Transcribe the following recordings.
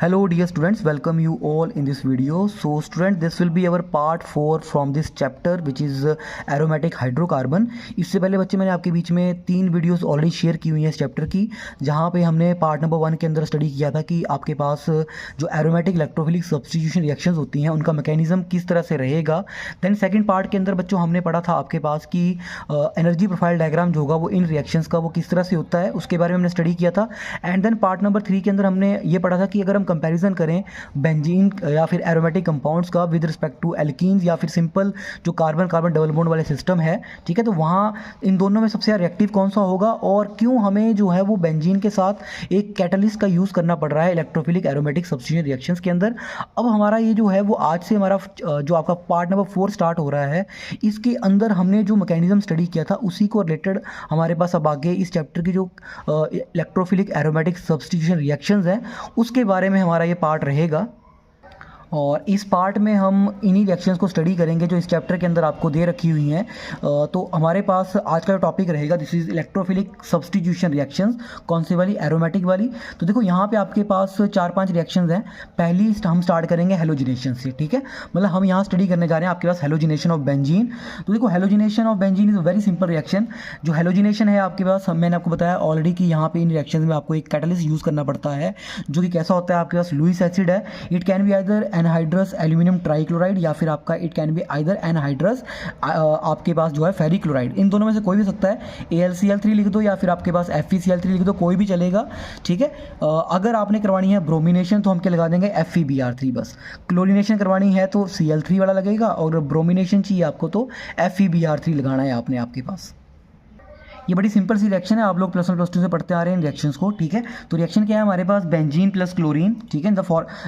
Hello dear students, welcome you all in this video. So student, this will be our part 4 from this chapter which is aromatic hydrocarbon. इससे पहले बच्चे मैंने आपके बीच में 3 videos already share की हुई हैं इस चैप्टर की, जहाँ पे हमने पार्ट नंबर 1 के अंदर स्टडी किया था कि आपके पास जो एरोमेटिक इलेक्ट्रोफिलिक सब्स्टिट्यूशन रिएक्शंस होती हैं उनका मैकेनिज्म किस तरह से रहेगा। देन सेकंड पार्ट के अंदर बच्चों हमने पढ़ा था आपके पास कि एनर्जी प्रोफाइल डायग्राम जो होगा वो इन रिएक्शंस का वो किस तरह से होता है, उसके बारे में हमने स्टडी किया था। एंड देन पार्ट नंबर 3 के अंदर हमने ये पढ़ा था कि अगर हम कंपैरिजन करें बेंजीन या फिर एरोमेटिक कंपाउंड्स का विद रिस्पेक्ट टू एल्कीन्स या फिर सिंपल जो कार्बन कार्बन डबल बॉन्ड वाले सिस्टम है, ठीक है, तो वहाँ इन दोनों में सबसे रिएक्टिव कौन सा होगा और क्यों हमें जो है वो बेंजीन के साथ एक कैटलिस्ट का यूज़ करना पड़ रहा है इलेक्ट्रोफिलिक एरोमेटिक सब्स्टिट्यूशन रिएक्शंस के अंदर। अब हमारा ये जो है वो आज से हमारा जो आपका पार्ट नंबर 4 स्टार्ट हो रहा है, इसके अंदर हमने जो मैकेनिज्म स्टडी किया था उसी को रिलेटेड हमारे पास अब आगे इस चैप्टर की जो इलेक्ट्रोफिलिक एरोमेटिक सब्स्टिट्यूशन रिएक्शंस हैं उसके बारे में हमारा ये पार्ट रहेगा। और इस पार्ट में हम इन्हीं रिएक्शंस को स्टडी करेंगे जो इस चैप्टर के अंदर आपको दे रखी हुई हैं। तो हमारे पास आज का जो टॉपिक रहेगा this is electrophilic substitution reactions. कौन सी वाली? एरोमेटिक वाली। तो देखो यहाँ पे आपके पास 4-5 रिएक्शंस हैं। पहली हम स्टार्ट करेंगे हेलोजिनेशन से, ठीक है, मतलब हम यहाँ स्टडी करने जा रहे हैं आपके पास हेलोजिनेशन ऑफ बेंजीन। तो देखो halogenation of benzene is a very simple reaction. जो हेलोजिनेशन है आपके पास, मैंने आपको बताया ऑलरेडी कि यहाँ पे इन रिएक्शन में आपको एक कैटलिस्ट यूज़ करना पड़ता है जो कि कैसा होता है, आपके पास लुईस एसिड है। It can be either anhydrous aluminium trichloride या फिर आपका it can be either anhydrous आपके पास जो है फेरिक क्लोराइड। इन दोनों में से कोई भी सकता है। AlCl3 लिख दो या फिर आपके पास FeCl3 लिख दो, कोई भी चलेगा, ठीक है। अगर आपने करवानी है ब्रोमिनेशन तो हम क्या लगा देंगे FeBr3 बस। क्लोरिनेशन करवानी है तो Cl3 वाला लगेगा और ब्रोमिनेशन चाहिए आपको तो FeBr3 लगाना है आपने आपके पास। ये बड़ी सिंपल सी रिएक्शन है, आप लोग प्लस 1 प्लस 2 से पढ़ते आ रहे हैं इन रिएक्शंस को, ठीक है। तो रिएक्शन क्या है हमारे पास? बेंजीन प्लस क्लोरीन, ठीक है,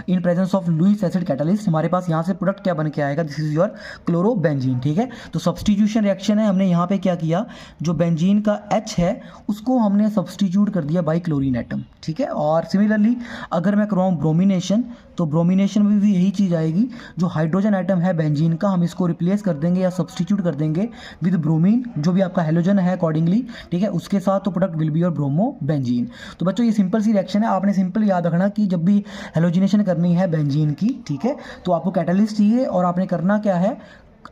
in presence of Lewis acid catalyst हमारे पास यहाँ से प्रोडक्ट क्या बन के आएगा? दिस इज योर क्लोरोबेंजीन, ठीक है। तो सब्स्टिट्यूशन रिएक्शन है। हमने यहाँ पे क्या किया, जो बेंजीन का H है उसको हमने सब्स्टिट्यूट कर दिया बाई क्लोरीन एटम, ठीक है। और सिमिलरली अगर मैं करवाऊँ ब्रोमिनेशन तो ब्रोमिनेशन में भी यही चीज़ आएगी। जो हाइड्रोजन एटम है बेंजीन का हम इसको रिप्लेस कर देंगे या सब्स्टिट्यूट कर देंगे विद ब्रोमीन, जो भी आपका हेलोजन है अकॉर्डिंगली, ठीक है, उसके साथ तो product will be your bromo benzene. तो बच्चों ये सिंपल सी रिएक्शन है। आपने सिंपल याद रखना कि जब भी हेलोजिनेशन करनी है बेंजीन की, ठीक है, तो आपको कैटलिस्ट चाहिए और आपने करना क्या है,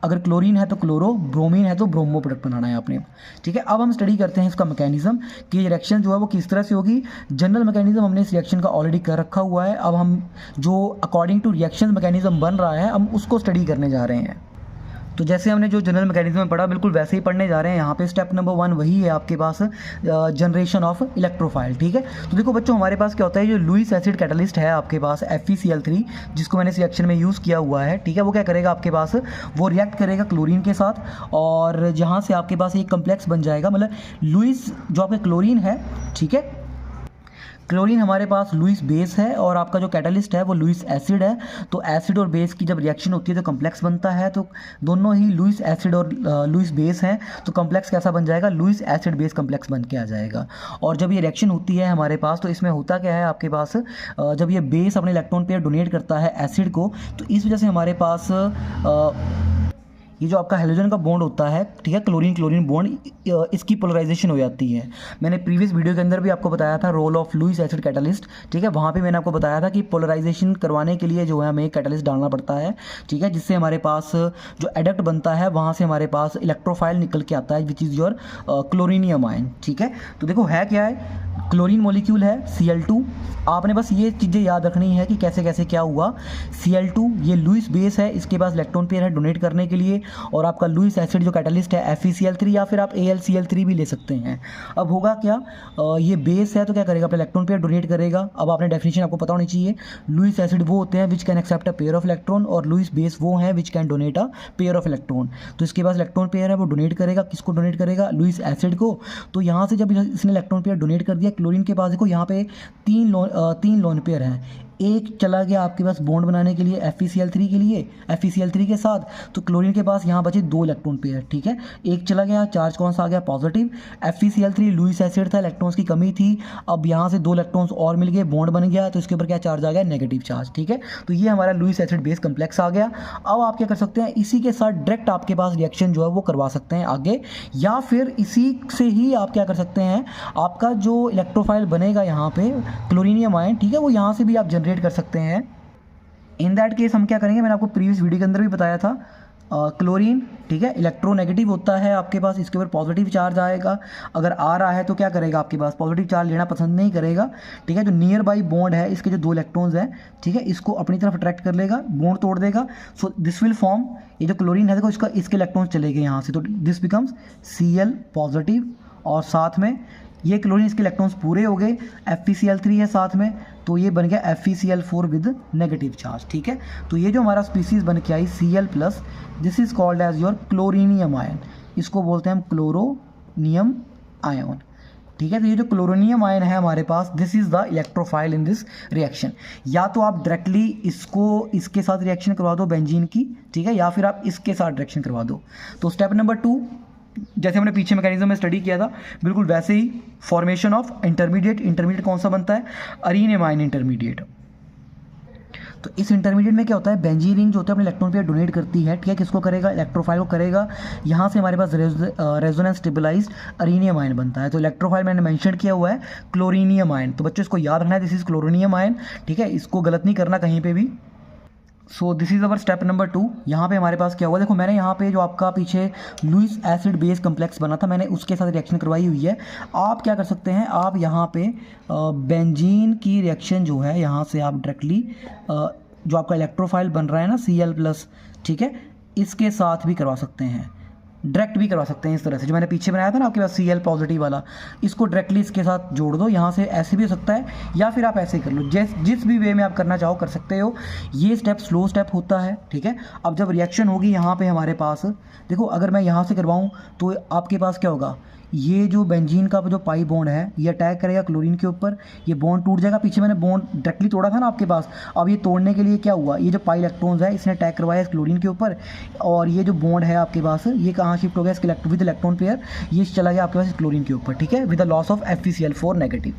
अगर क्लोरीन है तो क्लोरो, ब्रोमीन है तो ब्रोमो प्रोडक्ट बनाना है आपने, ठीक है। अब हम स्टडी करते हैं इसका मैकेनिज्म कि ये रिएक्शन जो है वो किस तरह से होगी। जनरल मैकेनिज्म हमने इस रिएक्शन का ऑलरेडी कर रखा हुआ है। अब हम जो अकॉर्डिंग टू रिएक्शन मैकेनिज्म बन रहा है हम उसको स्टडी करने जा रहे हैं। तो जैसे हमने जो जनरल मैकेनिज्म में पढ़ा बिल्कुल वैसे ही पढ़ने जा रहे हैं। यहाँ पे स्टेप नंबर 1 वही है आपके पास, जनरेशन ऑफ इलेक्ट्रोफाइल, ठीक है। तो देखो बच्चों हमारे पास क्या होता है, जो लुईस एसिड कैटलिस्ट है आपके पास FeCl3 जिसको मैंने इस रिएक्शन में यूज़ किया हुआ है, ठीक है, वो क्या करेगा आपके पास, वो रिएक्ट करेगा क्लोरीन के साथ और जहाँ से आपके पास एक कम्प्लेक्स बन जाएगा। मतलब लुईस जो आपका क्लोरीन है, ठीक है, क्लोरीन हमारे पास लुईस बेस है और आपका जो कैटलिस्ट है वो लुईस एसिड है। तो एसिड और बेस की जब रिएक्शन होती है तो कम्प्लेक्स बनता है। तो दोनों ही लुईस एसिड और लुईस बेस हैं, तो कम्प्लेक्स कैसा बन जाएगा, लुईस एसिड बेस कम्प्लेक्स बन के आ जाएगा। और जब ये रिएक्शन होती है हमारे पास तो इसमें होता क्या है आपके पास, जब ये बेस अपने इलेक्ट्रॉन पेयर डोनेट करता है एसिड को, तो इस वजह से हमारे पास ये जो आपका हेलोजन का बॉन्ड होता है, ठीक है, क्लोरीन क्लोरीन बॉन्ड, इसकी पोलराइजेशन हो जाती है। मैंने प्रीवियस वीडियो के अंदर भी आपको बताया था role of Lewis acid catalyst, ठीक है, वहाँ पे मैंने आपको बताया था कि पोलराइजेशन करवाने के लिए जो है हमें कैटलिस्ट डालना पड़ता है, ठीक है, जिससे हमारे पास जो एडक्ट बनता है वहाँ से हमारे पास इलेक्ट्रोफाइल निकल के आता है विच इज़ योर क्लोरीनियम आयन, ठीक है। तो देखो है क्या है, क्लोरीन मॉलिक्यूल है Cl2। आपने बस ये चीज़ें याद रखनी है कि कैसे कैसे क्या हुआ। Cl2 ये लुईस बेस है, इसके पास इलेक्ट्रॉन पेयर है डोनेट करने के लिए, और आपका लुईस एसिड जो कैटलिस्ट है FeCl3 या फिर आप AlCl3 भी ले सकते हैं। अब होगा क्या, ये बेस है तो क्या करेगा, अपना इलेक्ट्रॉन पेयर डोनेट करेगा। अब आपने डेफिनेशन आपको पता होनी चाहिए, लुईस एसिड वो होते हैं which can accept a pair of electron और लुईस बेस वो हैं which can donate a pair of electron. तो इसके पास इलेक्ट्रॉन पेयर है वो डोनेट करेगा, किसको डोनेट करेगा, लुईस एसिड को। तो यहाँ से जब इसने इलेक्ट्रॉन पेयर डोनेट कर दिया, क्लोरीन के पास देखो यहाँ पे 3 लोन पेयर हैं। एक चला गया आपके पास बॉन्ड बनाने के लिए FeCl3 के लिए, FeCl3 के साथ, तो क्लोरीन के पास यहाँ बचे 2 इलेक्ट्रॉन पेयर, ठीक है, एक चला गया, चार्ज कौन सा आ गया, पॉजिटिव। FeCl3 लुईस एसिड था, इलेक्ट्रॉन्स की कमी थी, अब यहाँ से 2 इलेक्ट्रॉन्स और मिल गए, बॉन्ड बन गया, तो इसके ऊपर क्या चार्ज आ गया, नेगेटिव चार्ज, ठीक है। तो ये हमारा लुईस एसिड बेस कम्प्लेक्स आ गया। अब आप क्या कर सकते हैं, इसी के साथ डायरेक्ट आपके पास रिएक्शन जो है वो करवा सकते हैं आगे, या फिर इसी से ही आप क्या कर सकते हैं, आपका जो इलेक्ट्रोफाइल बनेगा यहाँ पे क्लोरीनियम आयन, ठीक है, वो यहाँ से भी आप जनरेट डोनेट कर सकते हैं। इन दैट केस हम क्या करेंगे, मैंने आपको प्रीवियस वीडियो के अंदर भी बताया था, क्लोरीन, ठीक है, इलेक्ट्रोनेगेटिव होता है आपके पास, इसके ऊपर पॉजिटिव चार्ज आएगा। अगर आ रहा है तो क्या करेगा, आपके पास पॉजिटिव चार्ज लेना पसंद नहीं करेगा, ठीक है। जो नियर बाई बॉन्ड है, इसके जो 2 इलेक्ट्रॉन्स हैं, ठीक है, इसको अपनी तरफ अट्रैक्ट कर लेगा, बॉन्ड तोड़ देगा। सो दिस विल फॉर्म, ये जो क्लोरीन है देखो, इसके इलेक्ट्रॉन्स चले गए यहाँ से, तो दिस बिकम्स Cl पॉजिटिव, और साथ में ये क्लोरीन, इसके इलेक्ट्रॉन्स पूरे हो गए, FeCl3 है साथ में, तो ये बन गया FeCl4 विद नेगेटिव चार्ज, ठीक है। तो ये जो हमारा स्पीसीज बन के आई Cl+, this is called as your chloronium ion, इसको बोलते हैं हम क्लोरोनियम आयन, ठीक है। तो ये जो क्लोरोनियम आयन है हमारे पास, this is the electrophile in this reaction. या तो आप डायरेक्टली इसको इसके साथ रिएक्शन करवा दो बेंजीन की, ठीक है, या फिर आप इसके साथ रिएक्शन करवा दो। तो स्टेप नंबर 2, जैसे हमने पीछे मैकेनिज्म में स्टडी किया था, बिल्कुल वैसे ही फॉर्मेशन ऑफ इंटरमीडिएट कौन सा बनता है, अरीनियम आयन इंटरमीडिएट। तो इस इंटरमीडिएट में क्या होता है, बेंजीन रिंग जो होता है अपने इलेक्ट्रॉन पेयर डोनेट करती है, ठीक है, किसको करेगा, इलेक्ट्रोफाइल को करेगा। यहाँ से हमारे पास रेजोनेंस स्टेबलाइज्ड अरीनियम आयन बनता है। तो इलेक्ट्रोफाइल मैंने मेंशन किया हुआ है क्लोरीनियम आयन, तो बच्चों इसको याद रखना है, दिस इज क्लोरीनियम आयन, ठीक है, इसको गलत नहीं करना कहीं पे भी। सो this is our step number 2। यहाँ पे हमारे पास क्या हुआ, देखो मैंने यहाँ पे जो आपका पीछे लुईस एसिड बेस कम्प्लेक्स बना था, मैंने उसके साथ रिएक्शन करवाई हुई है। आप क्या कर सकते हैं, आप यहाँ पे बेंजीन की रिएक्शन जो है, यहाँ से आप डायरेक्टली जो आपका इलेक्ट्रोफाइल बन रहा है ना Cl+, ठीक है, इसके साथ भी करवा सकते हैं, डायरेक्ट भी करवा सकते हैं। इस तरह से जो मैंने पीछे बनाया था ना आपके पास Cl पॉजिटिव वाला, इसको डायरेक्टली इसके साथ जोड़ दो, यहाँ से ऐसे भी हो सकता है, या फिर आप ऐसे कर लो, जिस भी वे में आप करना चाहो कर सकते हो। ये स्टेप स्लो स्टेप होता है, ठीक है। अब जब रिएक्शन होगी यहाँ पे हमारे पास, देखो अगर मैं यहाँ से करवाऊँ तो आपके पास क्या होगा, ये जो बेंजीन का जो पाई बॉन्ड है, ये अटैक करेगा क्लोरीन के ऊपर, ये बॉन्ड टूट जाएगा। पीछे मैंने बॉन्ड डायरेक्टली तोड़ा था ना आपके पास, अब ये तोड़ने के लिए क्या हुआ, ये जो पाई इलेक्ट्रॉन्स है इसने अटैक करवाया इस क्लोरीन के ऊपर, और ये जो बॉन्ड है आपके पास, ये कहाँ शिफ्ट हो गया, इसके विद इलेक्ट्रॉन पेयर, ये चला गया आपके पास इस क्लोरीन के ऊपर, ठीक है, with the loss of FeCl4 negative.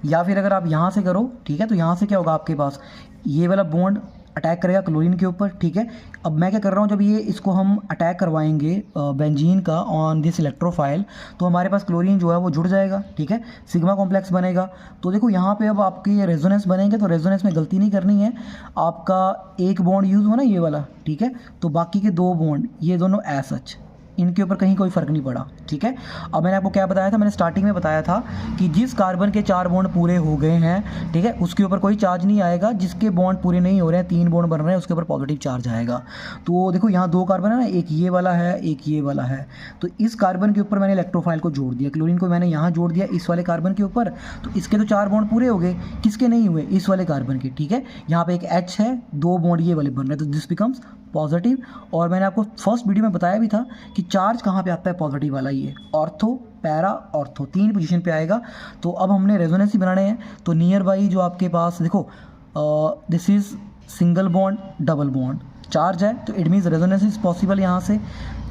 या फिर अगर आप यहाँ से करो, ठीक है, तो यहाँ से क्या होगा, आपके पास ये वाला बॉन्ड अटैक करेगा क्लोरीन के ऊपर, ठीक है। अब मैं क्या कर रहा हूँ, जब ये इसको हम अटैक करवाएंगे बेंजीन का ऑन दिस इलेक्ट्रोफाइल, तो हमारे पास क्लोरीन जो है वो जुड़ जाएगा, ठीक है, सिग्मा कॉम्प्लेक्स बनेगा। तो देखो यहाँ पे अब आपकी रेजोनेंस बनेंगे, तो रेजोनेंस में गलती नहीं करनी है, आपका एक बॉन्ड यूज़ हो ना ये वाला, ठीक है, तो बाकी के 2 बॉन्ड ये दोनों एज सच, इनके ऊपर कहीं कोई फ़र्क नहीं पड़ा, ठीक है। अब मैंने आपको क्या बताया था, मैंने स्टार्टिंग में बताया था कि जिस कार्बन के 4 बॉन्ड पूरे हो गए हैं, ठीक है, उसके ऊपर कोई चार्ज नहीं आएगा, जिसके बॉन्ड पूरे नहीं हो रहे हैं, 3 बॉन्ड बन रहे हैं, उसके ऊपर पॉजिटिव चार्ज आएगा। तो देखो यहाँ 2 कार्बन है ना, एक ये वाला है, एक ये वाला है, तो इस कार्बन के ऊपर मैंने इलेक्ट्रोफाइल को जोड़ दिया, क्लोरीन को मैंने यहाँ जोड़ दिया इस वाले कार्बन के ऊपर, तो इसके तो 4 बॉन्ड पूरे हो गए, किसके नहीं हुए, इस वाले कार्बन के, ठीक है। यहाँ पे एक H है, 2 बॉन्ड ये वाले बन रहे हैं, तो दिस बिकम्स पॉजिटिव। और मैंने आपको फर्स्ट वीडियो में बताया भी था कि चार्ज कहाँ पे आता है पॉजिटिव वाला, ये ऑर्थो, पैरा, ऑर्थो 3 पोजीशन पे आएगा। तो अब हमने रेजोनेंस ही बनाने हैं, तो नियर बाई जो आपके पास देखो, this is single bond double bond, charge है, तो it means resonance is possible. यहाँ से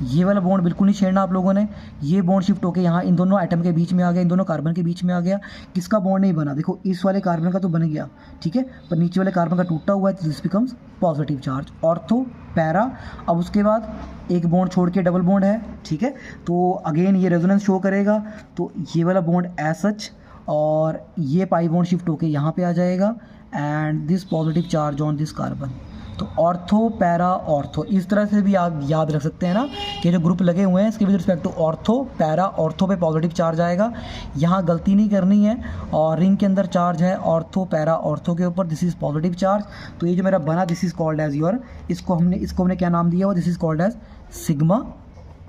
ये वाला बॉन्ड बिल्कुल नहीं छेड़ना आप लोगों ने, ये बॉन्ड शिफ्ट होकर यहाँ इन दोनों एटम के बीच में आ गया, इन दोनों कार्बन के बीच में आ गया। किसका बॉन्ड नहीं बना, देखो इस वाले कार्बन का तो बन गया, ठीक है, पर नीचे वाले कार्बन का टूटा हुआ है, तो this becomes positive charge, ortho, para. अब उसके बाद एक बॉन्ड छोड़ के डबल बॉन्ड है, ठीक है, तो अगेन ये रेजोनेंस शो करेगा, तो ये वाला बॉन्ड एज सच, और ये पाई बॉन्ड शिफ्ट होकर यहाँ पे आ जाएगा, and this positive charge on this carbon. तो ऑर्थो, पैरा, ऑर्थो, इस तरह से भी आप याद रख सकते हैं ना कि जो ग्रुप लगे हुए हैं इसके with respect to ortho, para, ortho पे पॉजिटिव चार्ज आएगा, यहाँ गलती नहीं करनी है। और रिंग के अंदर चार्ज है ऑर्थो, पैरा, ऑर्थो के ऊपर, दिस इज़ पॉजिटिव चार्ज। तो ये जो मेरा बना, this is called as your, इसको हमने क्या नाम दिया हुआ, this is called as sigma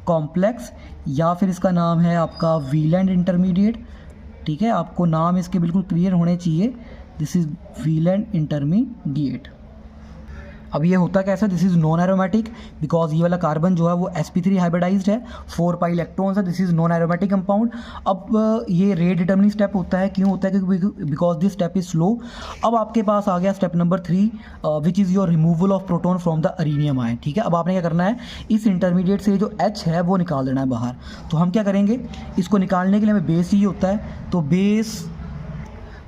complex, या फिर इसका नाम है आपका व्हीलैंड इंटरमीडिएट, ठीक है, आपको नाम इसके बिल्कुल क्लियर होने चाहिए, दिस इज़ व्हीलैंड इंटरमीडिएट। अब ये होता कैसा, this is non aromatic, because ये वाला कार्बन जो है वो sp3 हाइब्रिडाइज्ड है, 4 पाई इलेक्ट्रॉन्स है, this is non aromatic compound. अब ये रेट डिटर्मिनिंग स्टेप होता है, क्यों होता है, क्योंकि because this step is slow. अब आपके पास आ गया step number 3, which is your removal of proton from the arenium ion, ठीक है। अब आपने क्या करना है, इस इंटरमीडिएट से जो H है वो निकाल देना है बाहर। तो हम क्या करेंगे, इसको निकालने के लिए हमें बेस ही होता है, तो बेस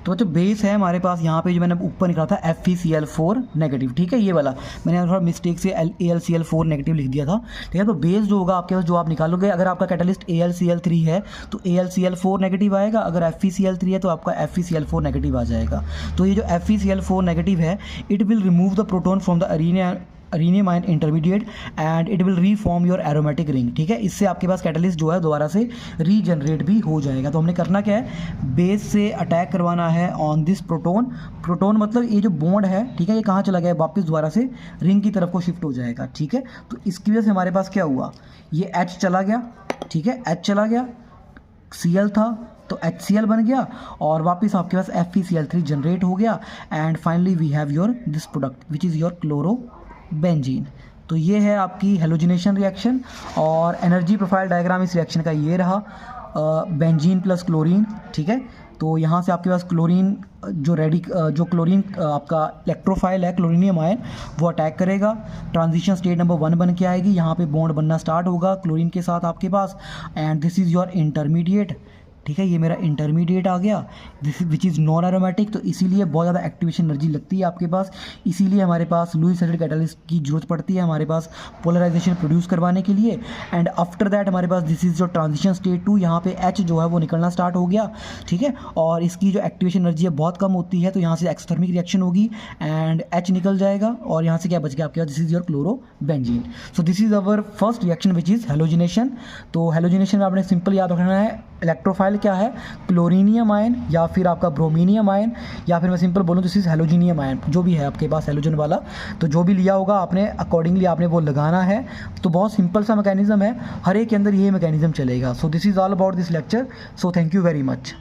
तो जो बेस है हमारे पास यहाँ पे जो मैंने ऊपर निकाला था FeCl4 नेगेटिव, ठीक है, ये वाला मैंने थोड़ा मिस्टेक से AlCl4 नेगेटिव लिख दिया था, ठीक है। तो बेस जो होगा आपके पास जो आप निकालोगे, अगर आपका कैटलिस्ट AlCl3 है तो AlCl4 नेगेटिव आएगा, अगर FeCl3 है तो आपका FeCl4 नेगेटिव आ जाएगा। तो ये जो FeCl4 नेगेटिव है, it will remove the proton from the arenium ion intermediate and it will reform your aromatic ring, ठीक है। इससे आपके पास कैटलिस्ट जो है दोबारा से रीजनरेट भी हो जाएगा। तो हमने करना क्या है, बेस से अटैक करवाना है ऑन दिस प्रोटोन मतलब ये जो बॉन्ड है, ठीक है, ये कहाँ चला गया, वापस दोबारा से रिंग की तरफ को शिफ्ट हो जाएगा, ठीक है। तो इसकी वजह से हमारे पास क्या हुआ, ये H चला गया, ठीक है, H चला गया, Cl था तो HCl बन गया और वापस आपके पास FeCl3 जनरेट हो गया and finally we have your this product which is your chlorobenzene. तो ये है आपकी हेलोजिनेशन रिएक्शन और एनर्जी प्रोफाइल डायग्राम इस रिएक्शन का ये रहा, बेंजीन प्लस क्लोरीन, ठीक है। तो यहाँ से आपके पास क्लोरीन जो क्लोरीन आपका इलेक्ट्रोफाइल है, क्लोरीनियम आयन, वो अटैक करेगा, ट्रांजिशन स्टेट नंबर 1 बन के आएगी, यहाँ पे बॉन्ड बनना स्टार्ट होगा क्लोरीन के साथ आपके पास and this is your intermediate, ठीक है, ये मेरा इंटरमीडिएट आ गया this which is non aromatic. तो इसीलिए बहुत ज़्यादा एक्टिवेशन एनर्जी लगती है आपके पास, इसीलिए हमारे पास लुईस एसिड कैटलिस्ट की जरूरत पड़ती है हमारे पास पोलराइजेशन प्रोड्यूस करवाने के लिए। एंड आफ्टर दैट हमारे पास दिस इज़ जो ट्रांजिशन स्टेट 2, यहाँ पे H जो है वो निकलना स्टार्ट हो गया, ठीक है, और इसकी जो एक्टिवेशन एनर्जी है बहुत कम होती है, तो यहाँ से एक्सोथर्मिक रिएक्शन होगी एंड H निकल जाएगा और यहाँ से क्या बच गया आपके पास, this is your chlorobenzene. So this is our first reaction which is halogenation. तो हेलोजिनेशन में आपने सिंपल याद रखना है, इलेक्ट्रोफाइल क्या है, क्लोरीनियम आयन या फिर आपका ब्रोमीनियम आयन, या फिर मैं सिंपल बोलूँ दिस इज हेलोजिनियम आयन, जो भी है आपके पास हेलोजन वाला, तो जो भी लिया होगा आपने अकॉर्डिंगली आपने वो लगाना है। तो बहुत सिंपल सा मैकेनिज्म है, हर एक के अंदर ये मैकेनिज्म चलेगा। सो this is all about this lecture, so thank you very much.